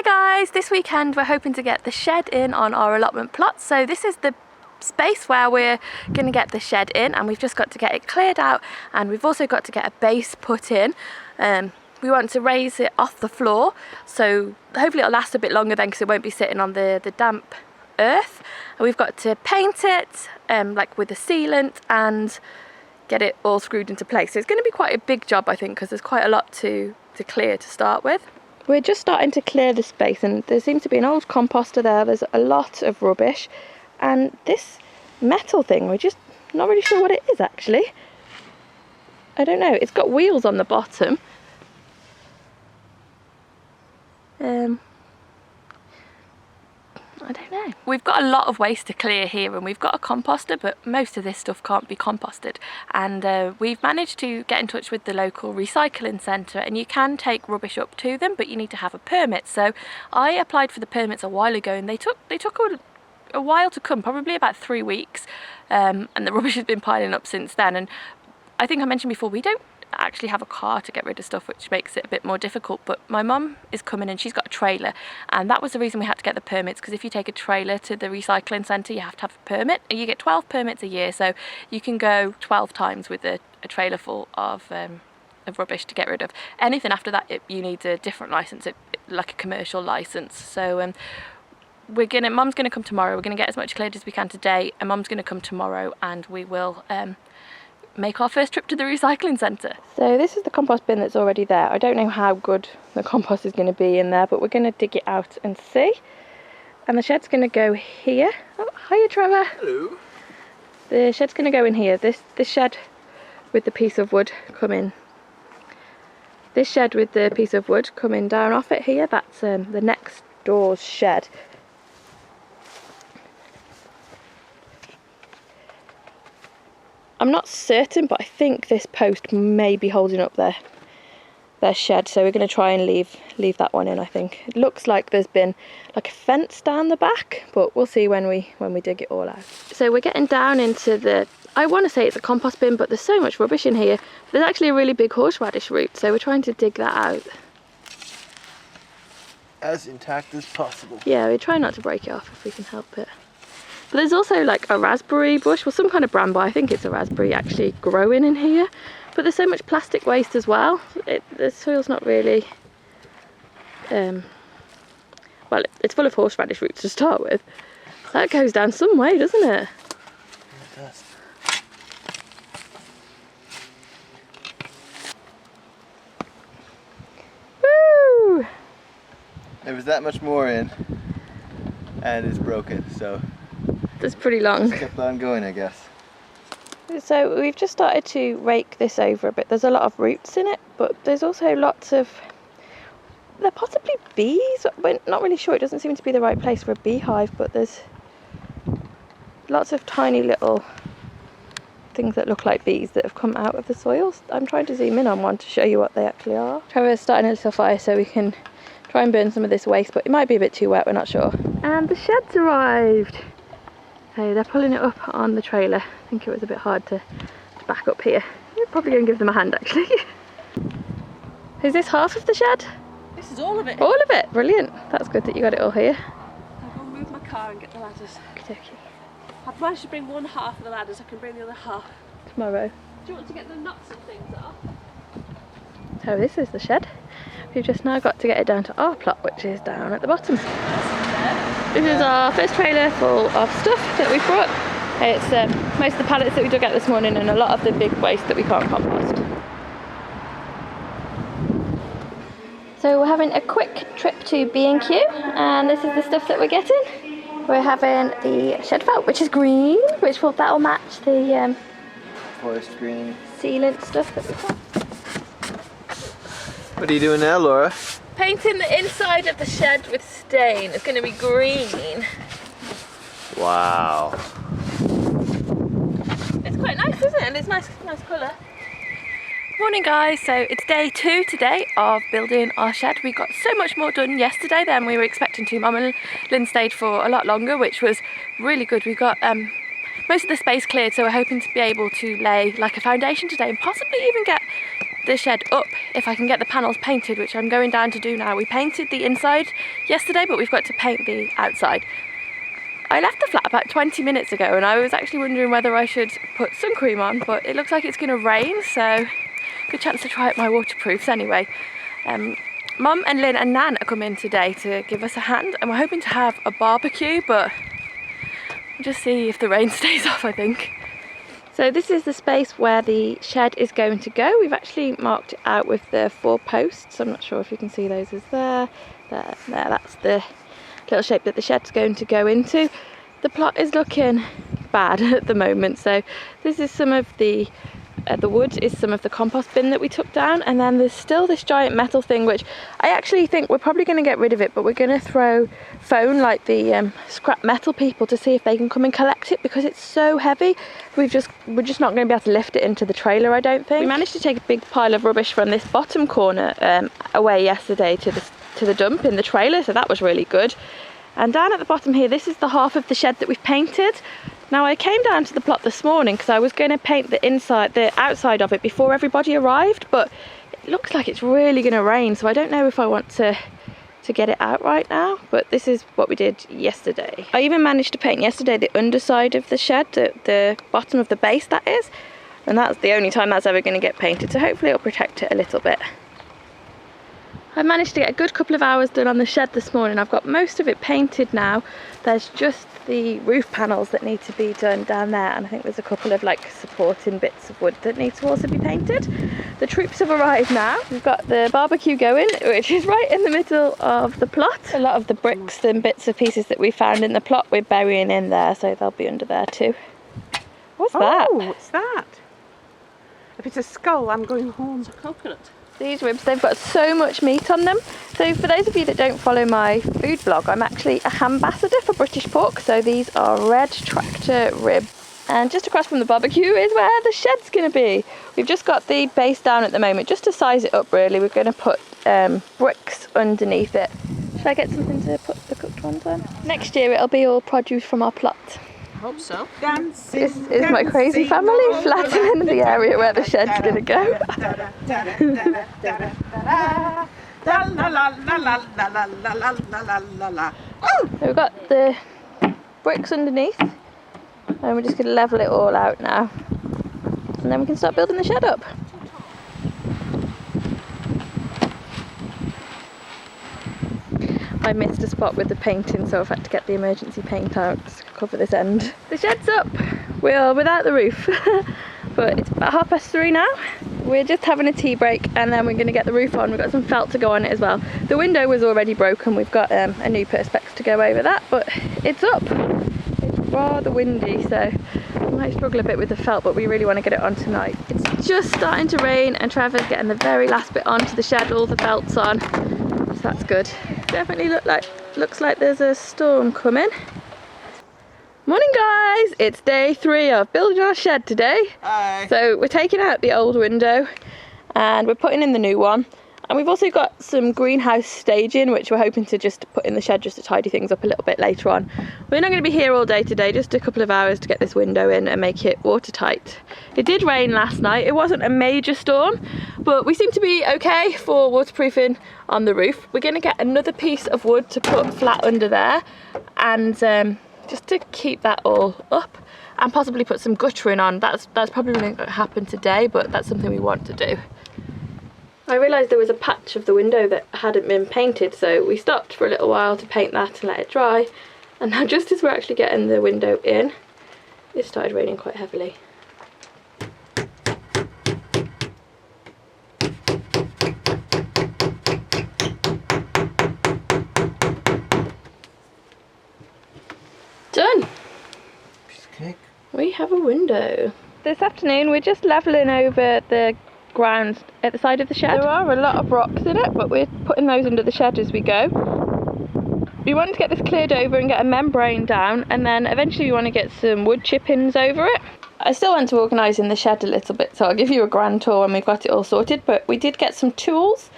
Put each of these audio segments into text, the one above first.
guys, this weekend we're hoping to get the shed in on our allotment plot. So this is the space where we're going to get the shed in, and we've just got to get it cleared out, and we've also got to get a base put in. We want to raise it off the floor, so hopefully it'll last a bit longer then, because it won't be sitting on the damp earth. And we've got to paint it like with a sealant and get it all screwed into place. So it's going to be quite a big job, I think, because there's quite a lot to clear to start with. We're just starting to clear the space, and there seems to be an old composter there. There's a lot of rubbish, and this metal thing, we're just not really sure what it is actually. I don't know, it's got wheels on the bottom. I don't know. We've got a lot of waste to clear here, and we've got a composter, but most of this stuff can't be composted. And we've managed to get in touch with the local recycling centre, and you can take rubbish up to them, but you need to have a permit. So I applied for the permits a while ago, and they took a while to come, probably about 3 weeks, and the rubbish has been piling up since then. And I think I mentioned before, we don't actually have a car to get rid of stuff, which makes it a bit more difficult, but my mum is coming and she's got a trailer, and that was the reason we had to get the permits, because if you take a trailer to the recycling centre you have to have a permit, and you get 12 permits a year, so you can go 12 times with a trailer full of rubbish to get rid of. Anything after that, you need a different licence, like a commercial licence. So Mum's gonna come tomorrow. We're gonna get as much cleared as we can today, and Mum's gonna come tomorrow, and we will make our first trip to the recycling centre. So this is the compost bin that's already there. I don't know how good the compost is going to be in there, but we're going to dig it out and see. And the shed's going to go here. Oh, hiya Trevor. Hello. The shed's going to go in here. This shed with the piece of wood coming. This shed with the piece of wood coming down off it here, that's the next door's shed. I'm not certain, but I think this post may be holding up their shed, so we're going to try and leave that one in. I think it looks like there's been like a fence down the back, but we'll see when we dig it all out. So we're getting down into I want to say it's a compost bin, but there's so much rubbish in here. There's actually a really big horseradish root, so we're trying to dig that out as intact as possible. Yeah, we try not to break it off if we can help it. But there's also like a raspberry bush, well, some kind of bramble, I think it's a raspberry, actually growing in here. But there's so much plastic waste as well. The soil's not really, well, it's full of horseradish roots to start with. That goes down some way, doesn't it? It does. Woo! There was that much more in, and it's broken, so it's pretty long. just kept on going, I guess. So we've just started to rake this over a bit. There's a lot of roots in it, but there's also lots of, they're possibly bees. We're not really sure. It doesn't seem to be the right place for a beehive, but there's lots of tiny little things that look like bees that have come out of the soil. I'm trying to zoom in on one to show you what they actually are. Trevor's starting a little fire so we can try and burn some of this waste, but it might be a bit too wet, we're not sure. And the shed's arrived. So they're pulling it up on the trailer. I think it was a bit hard to back up here. We're probably going to give them a hand actually. Is this half of the shed? This is all of it. All of it? Brilliant. That's good that you got it all here. I'll go move my car and get the ladders. Okay. I've managed to bring one half of the ladders, I can bring the other half Tomorrow. Do you want to get the nuts and things off? So this is the shed. We've just now got to get it down to our plot, which is down at the bottom. This is our first trailer full of stuff that we've brought. It's most of the pallets that we dug out this morning, and a lot of the big waste that we can't compost. So we're having a quick trip to B&Q, and this is the stuff that we're getting. We're having the shed felt, which is green, that'll match the Forest green. sealant stuff that we've got. What are you doing now, Laura? Painting the inside of the shed with stain. It's going to be green. Wow. It's quite nice, isn't it? And it's nice colour. Morning guys, so it's day 2 today of building our shed. We got so much more done yesterday than we were expecting to. Mum and Lynn stayed for a lot longer, which was really good. We got most of the space cleared, so we're hoping to be able to lay like a foundation today, and possibly even get the shed up if I can get the panels painted, which I'm going down to do now. We painted the inside yesterday, but we've got to paint the outside. I left the flat about 20 minutes ago and I was actually wondering whether I should put sun cream on, but it looks like it's going to rain, so good chance to try out my waterproofs anyway. Mum and Lynn and Nan are coming today to give us a hand, and we're hoping to have a barbecue, but we'll just see if the rain stays off, I think. So this is the space where the shed is going to go. We've actually marked it out with the 4 posts. I'm not sure if you can see those as there. There, that's the little shape that the shed's going to go into. The plot is looking bad at the moment, so this is some of the wood is some of the compost bin that we took down, and then there's still this giant metal thing, which I actually think we're probably going to get rid of it, but we're going to phone like the scrap metal people to see if they can come and collect it, because it's so heavy. We're just not going to be able to lift it into the trailer, I don't think. We managed to take a big pile of rubbish from this bottom corner away yesterday to the dump in the trailer, so that was really good. And down at the bottom here, this is the half of the shed that we've painted. Now I came down to the plot this morning because I was going to paint the outside of it before everybody arrived, but it looks like it's really going to rain, so I don't know if I want to get it out right now. But this is what we did yesterday. I even managed to paint yesterday the underside of the shed, the bottom of the base that is, and that's the only time that's ever going to get painted, so hopefully it'll protect it a little bit. I managed to get a good couple of hours done on the shed this morning. I've got most of it painted now. There's just the roof panels that need to be done down there, and I think there's a couple of like supporting bits of wood that need to also be painted. The troops have arrived now. We've got the barbecue going, which is right in the middle of the plot. A lot of the bricks and bits and pieces that we found in the plot we're burying in there, so they'll be under there too. What's that? Oh, what's that? If it's a skull, I'm going home. It's a coconut. These ribs, they've got so much meat on them. So for those of you that don't follow my food blog, I'm actually a ambassador for British Pork. So these are red tractor ribs. And just across from the barbecue is where the shed's going to be. We've just got the base down at the moment, just to size it up really. We're going to put bricks underneath it. Should I get something to put the cooked ones on? Next year it'll be all produce from our plot. Hope so. Dancing, This is my crazy family flattening the area where the shed's going to go. So we've got the bricks underneath, and we're just going to level it all out now, and then we can start building the shed up. I missed a spot with the painting, so I've had to get the emergency paint out to cover this end. The shed's up. We're without the roof, but it's about 3:30 now. We're just having a tea break, and then we're going to get the roof on. We've got some felt to go on it as well. The window was already broken. We've got a new perspex to go over that, but it's up. It's rather windy, so I might struggle a bit with the felt, but we really want to get it on tonight. It's just starting to rain, and Trevor's getting the very last bit onto the shed, all the felts on, so that's good. Definitely looks like there's a storm coming. Morning guys, it's day 3 of building our shed today. Hi. So we're taking out the old window and we're putting in the new one, and we've also got some greenhouse staging which we're hoping to just put in the shed just to tidy things up a little bit later on. We're not going to be here all day today, just a couple of hours to get this window in and make it watertight. It did rain last night. It wasn't a major storm, but we seem to be okay for waterproofing on the roof. We're going to get another piece of wood to put flat under there, and just to keep that all up, and possibly put some guttering on. That's probably going to happen today, but that's something we want to do. I realised there was a patch of the window that hadn't been painted, so we stopped for a little while to paint that and let it dry, and now just as we're actually getting the window in, it started raining quite heavily. Done! We have a window. This afternoon we're just levelling over the ground at the side of the shed. There are a lot of rocks in it, but we're putting those under the shed as we go. We want to get this cleared over and get a membrane down, and then eventually we want to get some wood chippings over it. I still want to organise in the shed a little bit, so I'll give you a grand tour when we've got it all sorted, but we did get some tools.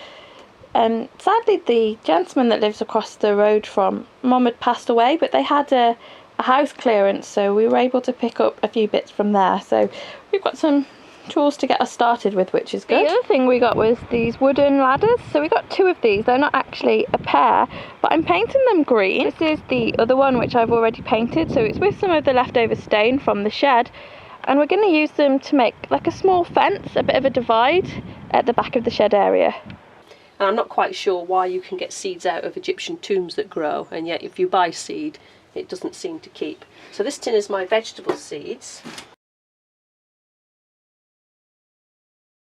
Sadly the gentleman that lives across the road from Mum had passed away, but they had a house clearance, so we were able to pick up a few bits from there. So we've got some tools to get us started with, which is good. The other thing we got was these wooden ladders. So we got 2 of these. They're not actually a pair, but I'm painting them green. This is the other one which I've already painted, so it's with some of the leftover stain from the shed, and we're going to use them to make like a small fence, a bit of a divide at the back of the shed area. And I'm not quite sure why you can get seeds out of Egyptian tombs that grow, and yet if you buy seed, it doesn't seem to keep. So this tin is my vegetable seeds.